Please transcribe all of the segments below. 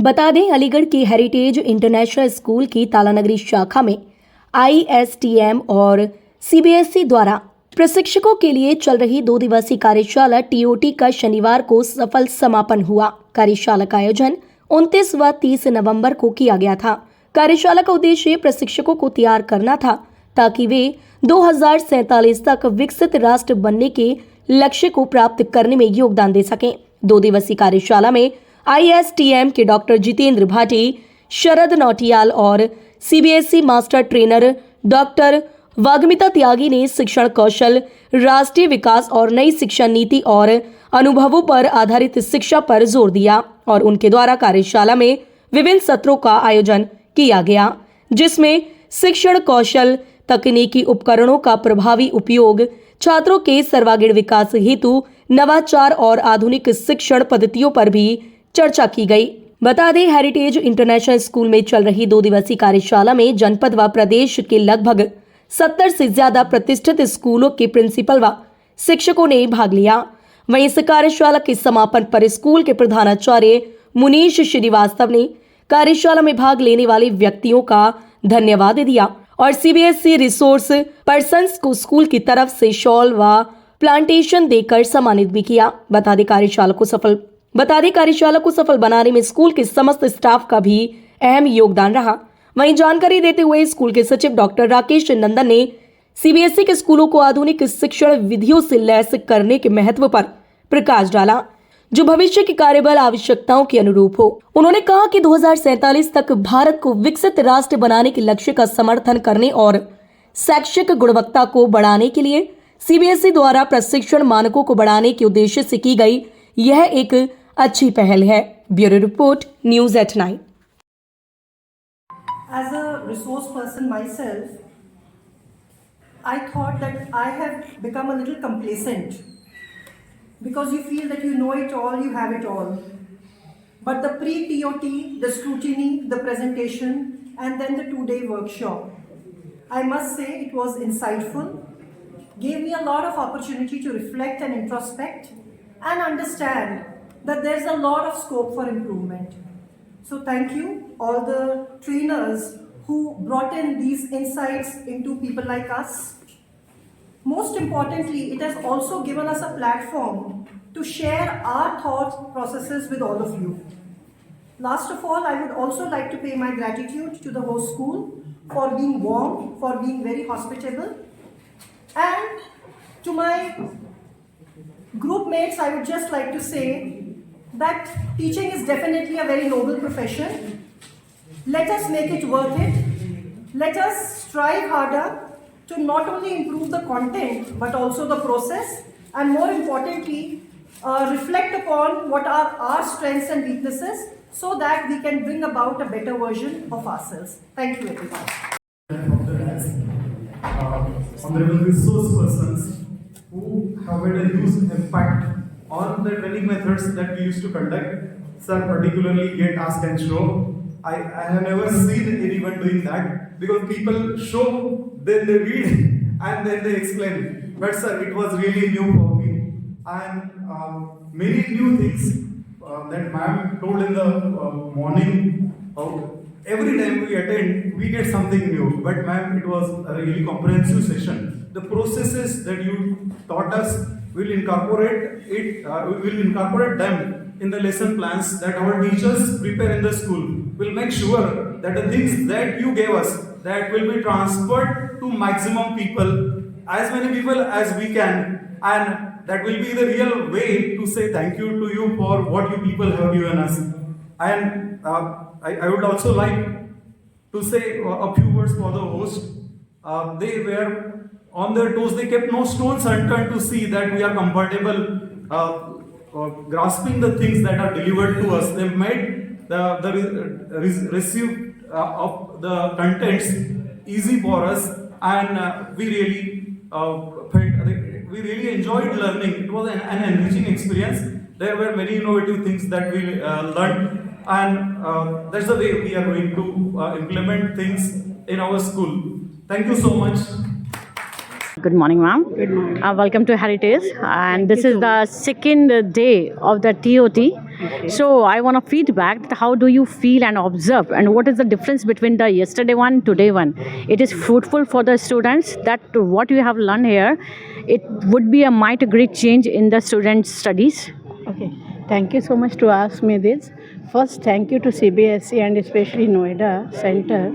बता दें, अलीगढ़ की हेरिटेज इंटरनेशनल स्कूल की तालानगरी शाखा में ISTM और CBSE द्वारा प्रशिक्षकों के लिए चल रही 2 दिवसीय कार्यशाला TOT का शनिवार को सफल समापन हुआ। कार्यशाला का आयोजन 29 व 30 नवंबर को किया गया था। कार्यशाला का उद्देश्य प्रशिक्षकों को तैयार करना था ताकि वे 2047 तक विकसित राष्ट्र बनने के लक्ष्य को प्राप्त करने में योगदान दे सकें। 2 दिवसीय कार्यशाला में ISTM के डॉक्टर जितेंद्र भाटी, शरद नौटियाल और CBSE मास्टर ट्रेनर डॉक्टर वाग्मिता त्यागी ने शिक्षण कौशल, राष्ट्रीय विकास और नई शिक्षा नीति और अनुभवों पर आधारित शिक्षा पर जोर दिया और उनके द्वारा कार्यशाला में विभिन्न सत्रों का आयोजन किया गया, जिसमें शिक्षण कौशल, तकनीकी उपकरणों का प्रभावी उपयोग, छात्रों के सर्वांगीण विकास हेतु नवाचार और आधुनिक शिक्षण पद्धतियों पर भी चर्चा की गई। बता दें, हेरिटेज इंटरनेशनल स्कूल में चल रही 2 दिवसीय कार्यशाला में जनपद व प्रदेश के लगभग 70 से ज्यादा प्रतिष्ठित स्कूलों के प्रिंसिपल व शिक्षकों ने भाग लिया। वहीं इस कार्यशाला के समापन पर स्कूल के प्रधानाचार्य मुनीश श्रीवास्तव ने कार्यशाला में भाग लेने वाले व्यक्तियों का धन्यवाद दिया और CBSE रिसोर्स पर्सन्स को स्कूल की तरफ से शॉल व प्लांटेशन देकर सम्मानित भी किया। बता दें, कार्यशाला को सफल बनाने में स्कूल के समस्त स्टाफ का भी अहम योगदान रहा। वहीं जानकारी देते हुए स्कूल के सचिव डॉक्टर राकेश नंदन ने CBSE के स्कूलों को आधुनिक शिक्षण विधियों से लैस करने के महत्व पर प्रकाश डाला, जो भविष्य की कार्यबल आवश्यकताओं के अनुरूप हो। उन्होंने कहा कि 2047 तक भारत को विकसित राष्ट्र बनाने के लक्ष्य का समर्थन करने और शैक्षिक गुणवत्ता को बढ़ाने के लिए CBSE द्वारा प्रशिक्षण मानकों को बढ़ाने के उद्देश्य से की गई यह एक अच्छी पहल है। Bureau report, news eight 9। As a resource person myself, I thought that I have become a little complacent because you feel that you know it all, you have it all. But the pre-TOT, the scrutiny, the presentation, and then the 2-day workshop, I must say it was insightful, gave me a lot of opportunity to reflect and introspect and understand that there's a lot of scope for improvement. So thank you, all the trainers who brought in these insights into people like us. Most importantly, it has also given us a platform to share our thought processes with all of you. Last of all, I would also like to pay my gratitude to the host school for being warm, for being very hospitable. And to my group mates, I would just like to say that teaching is definitely a very noble profession. Let us make it worth it. Let us strive harder to not only improve the content but also the process, and more importantly, reflect upon what are our strengths and weaknesses so that we can bring about a better version of ourselves. Thank you, everyone. Honorable resource persons who have made a huge impact on the training methods that we used to conduct. Sir, particularly get, ask and show. I have never seen anyone doing that because people show, then they read and then they explain. But sir, it was really new for me, and many new things that ma'am told in the morning. Every time we attend, we get something new. But ma'am, it was a really comprehensive session. The processes that you taught us, will incorporate them in the lesson plans that our teachers prepare in the school. We'll make sure that the things that you gave us, that will be transferred to maximum people, as many people as we can, and that will be the real way to say thank you to you for what you people have given us. And I would also like to say a few words for the host. They were on their toes, they kept no stones unturned to see that we are comfortable grasping the things that are delivered to us. They made the receipt of the contents easy for us, and we really enjoyed learning. It was an enriching experience. There were many innovative things that we learned, and that's the way we are going to implement things in our school. Thank you so much. Good morning, ma'am. Good morning. Welcome to Heritage, and this you is so the second day of the TOT. So I want to feedback that how do you feel and observe, and what is the difference between the yesterday one, today one? It is fruitful for the students that what you have learned here, it would be a might great change in the students' studies. Okay. Thank you so much to ask me this. First, thank you to CBSE and especially Noida Center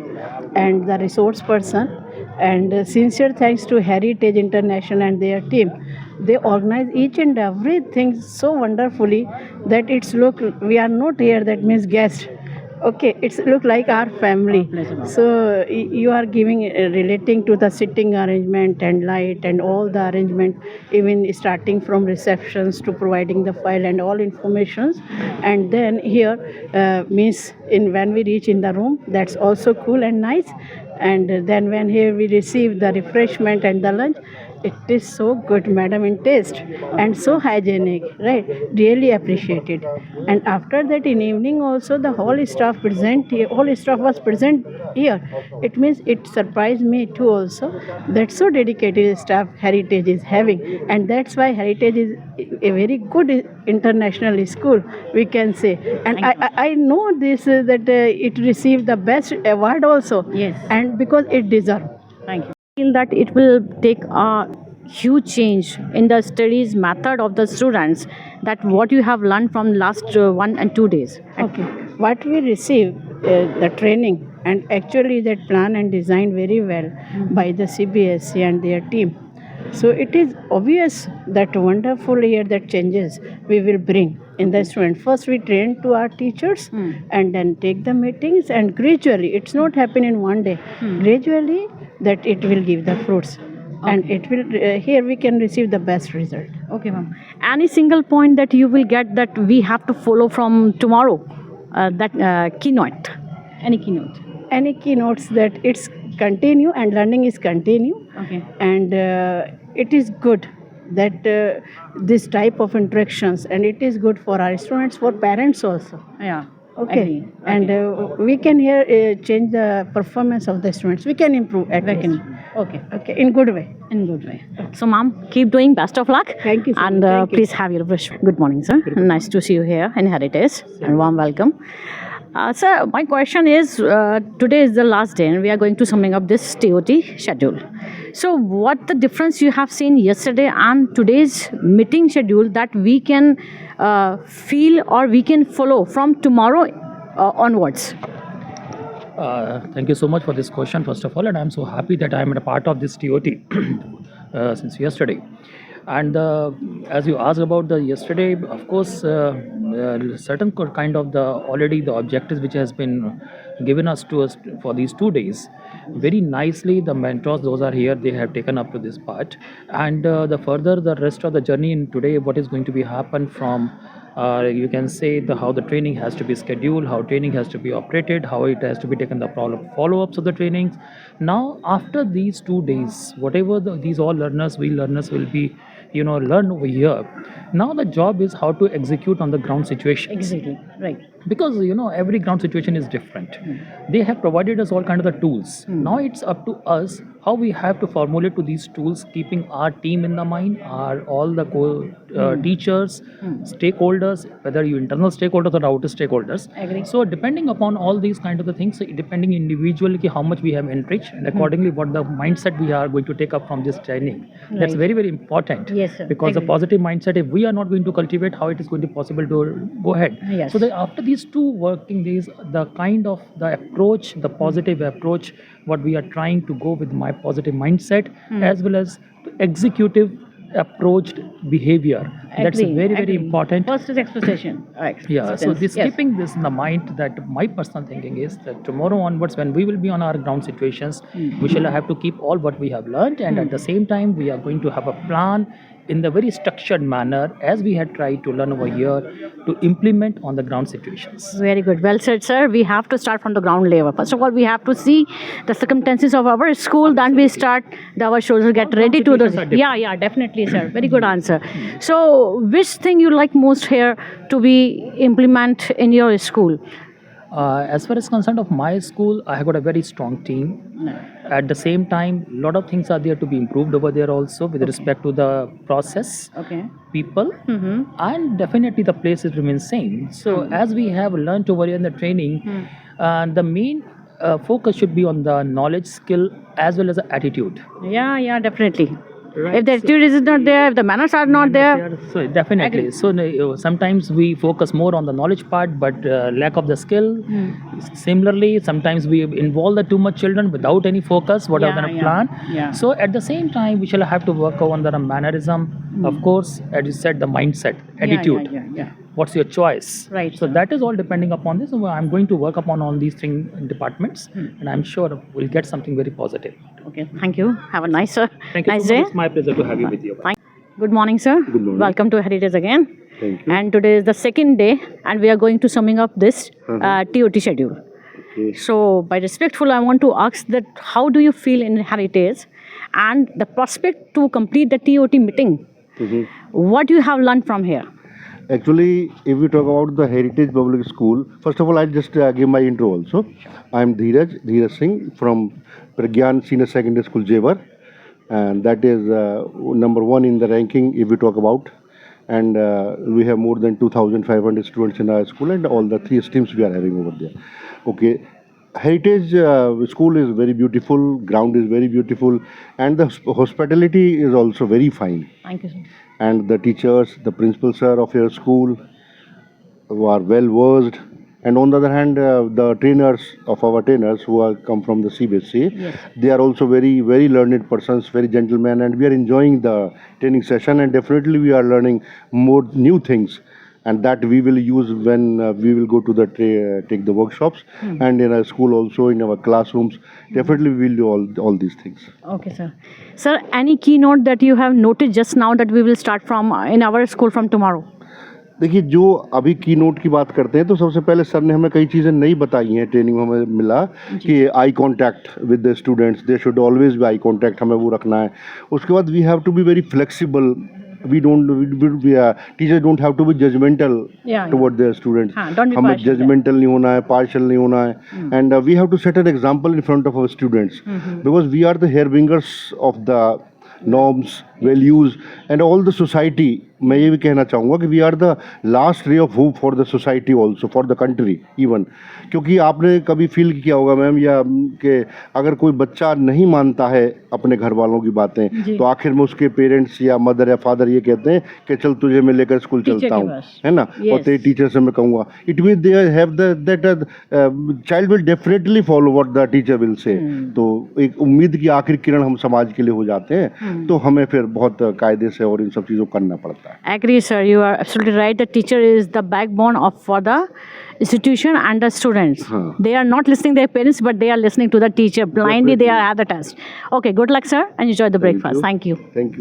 and the resource person. And sincere thanks to Heritage International and their team. They organize each and everything so wonderfully that it's look we are not here. That means guest. Okay, it's look like our family. So you are giving relating to the sitting arrangement and light and all the arrangement, even starting from receptions to providing the file and all informations. And then here means in when we reach in the room, that's also cool and nice. And then when here we receive the refreshment and the lunch, it is so good, madam, in taste and so hygienic, right? Really appreciated. And after that, in evening also, the whole staff present here. Whole staff was present here. It means it surprised me too also that so dedicated staff Heritage is having, and that's why Heritage is a very good international school, we can say. And I know this that it received the best award also. Yes. And because it deserves. Thank you. I feel that it will take a huge change in the studies method of the students. That what you have learned from last 1 and 2 days. Okay. What we receive, the training, and actually that plan and design very well by the CBSE and their team. So it is obvious that wonderful year that changes we will bring in the student. First we train to our teachers and then take the meetings, and gradually, it's not happen in one day, gradually that it will give the fruits. And it will here we can receive the best result. Okay, ma'am. Any single point that you will get that we have to follow from tomorrow, that keynote, any keynote? Any keynotes that it's continue and learning is continue. Okay. And it is good that this type of interactions, and it is good for our students, for parents also. Yeah. Okay. Agree. And we can here change the performance of the students. We can improve at least. Okay. Okay, in good way. In good way. So, ma'am, keep doing. Best of luck. Thank you, sir. And Thank you. please have your refreshment. Good morning, sir. Nice to see you here in Heritage, and warm welcome. Sir, my question is, today is the last day, and we are going to summing up this TOT schedule. So, what the difference you have seen yesterday and today's meeting schedule that we can feel or we can follow from tomorrow onwards? Thank you so much for this question, first of all, and I'm so happy that I'm a part of this TOT since yesterday. And as you asked about the yesterday, of course, certain kind of the already the objectives which has been given us to us for these 2 days. Very nicely, the mentors, those are here, they have taken up to this part. And the further the rest of the journey in today, what is going to be happen from you can say how the training has to be scheduled, how training has to be operated, how it has to be taken, the follow-ups of the trainings. Now, after these 2 days, whatever these all learners will be, learn over here. Now the job is how to execute on the ground situation. Exactly. Right. Because every ground situation is different. They have provided us all kind of the tools. Now it's up to us how we have to formulate to these tools, keeping our team in the mind, all the teachers, stakeholders, whether you internal stakeholders or outer stakeholders. Agree. So depending upon all these kind of the things, depending individually how much we have enriched, and accordingly what the mindset we are going to take up from this training. That's very, very important. Yes, sir. Because the positive mindset, if we are not going to cultivate, how it is going to be possible to go ahead. Yes. So after these 2 working days, the kind of the approach, the positive approach, what we are trying to go with my positive mindset, as well as executive approached behavior. That's very, very important. First is exposition. Right. Yeah, so Yes. keeping this in the mind, that my personal thinking is that tomorrow onwards, when we will be on our ground situations, we shall have to keep all what we have learned, and at the same time we are going to have a plan in the very structured manner, as we had tried to learn over here, to implement on the ground situations. Very good. Well said, sir. We have to start from the ground level. First of all, we have to see the circumstances of our school. Then we start our shoulders get ready to those. Yeah, definitely, sir. Very good answer. So, which thing you like most here to be implement in your school? As far as concerned of my school, I have got a very strong team. At the same time, a lot of things are there to be improved over there also with respect to the process, Okay. people, and definitely the places remain same. So as we have learned over here in the training, the main focus should be on the knowledge, skill, as well as the attitude. Yeah, definitely. Right, If the so- attitude is not there, if the manners are not there, So definitely. Agree. So sometimes we focus more on the knowledge part, but lack of the skill. Similarly, sometimes we involve the too much children without any focus, whatever Yeah, than a yeah, plan. yeah. So at the same time, we shall have to work on the mannerism, of course, as you said, the mindset, attitude. Yeah. What's your choice? Right, So sir. that is all depending upon this. So I'm going to work upon all these three departments, and I'm sure we'll get something very positive. Okay, thank you. Have a nice, Thank you nice so day. much. It's my pleasure to have you with you. Good morning, sir. Good morning. Welcome to Heritage again. Thank you. And today is the second day, and we are going to summing up this TOT schedule. Okay. So, by respectful, I want to ask that how do you feel in Heritage, and the prospect to complete the TOT meeting? What you have learned from here? Actually, if we talk about the Heritage Public School, first of all, I'll just give my intro also. I'm Dheeraj Singh from Pragyan Senior Secondary School, Jewar, and that is number one in the ranking if we talk about. And we have more than 2,500 students in our school, and all the three streams we are having over there. Okay. Heritage School is very beautiful, ground is very beautiful, and the hospitality is also very fine. Thank you, sir. And the teachers, the principal sir of your school who are well versed, and on the other hand, the trainers of our trainers who are come from the CBSE, Yes. they are also very, very learned persons, very gentlemen, and we are enjoying the training session, and definitely we are learning more new things, and that we will use when we will go to the take the workshops, and in our school also, in our classrooms, definitely we will do all these things. Okay, sir. Sir, any keynote that you have noted just now that we will start from in our school from tomorrow? देखिए, जो अभी की note की बात करते हैं तो सबसे पहले सर ने हमें कई चीज़ें नई बताई हैं, ट्रेनिंग में हमें मिला कि eye contact with the students, they should always be eye contact, हमें वो रखना है. उसके बाद we have to be very flexible, teacher don't have to be judgemental Yeah. Toward their students. हाँ, don't be हमें partial. जजमेंटल नहीं होना है, पार्शल नहीं होना है, and we have to set an example in front of our students, because we are the harbingers of the norms, values, and all the society. मैं ये भी कहना चाहूँगा कि we are the last ray of hope for the society also, for the country even. क्योंकि आपने कभी feel किया होगा मैम, या कि अगर कोई बच्चा नहीं मानता है अपने घर वालों की बातें, तो आखिर में उसके पेरेंट्स या मदर या फादर ये कहते हैं कि चल तुझे मैं लेकर स्कूल चलता हूँ, है ना, और तेरे टीचर से मैं कहूँगा. It mean they have that child will definitely follow what the teacher will say. तो एक उम्मीद की आखिर किरण हम समाज के लिए हो जाते हैं, तो हमें फिर बहुत कायदे से और इन सब चीज़ों को करना पड़ता है. Agree, sir. You are absolutely right. The teacher is the backbone for the institution and the students. They are not listening to their parents, but they are listening to the teacher blindly. They are at the test. Okay, good luck, sir, and enjoy the breakfast. Thank you. Thank you.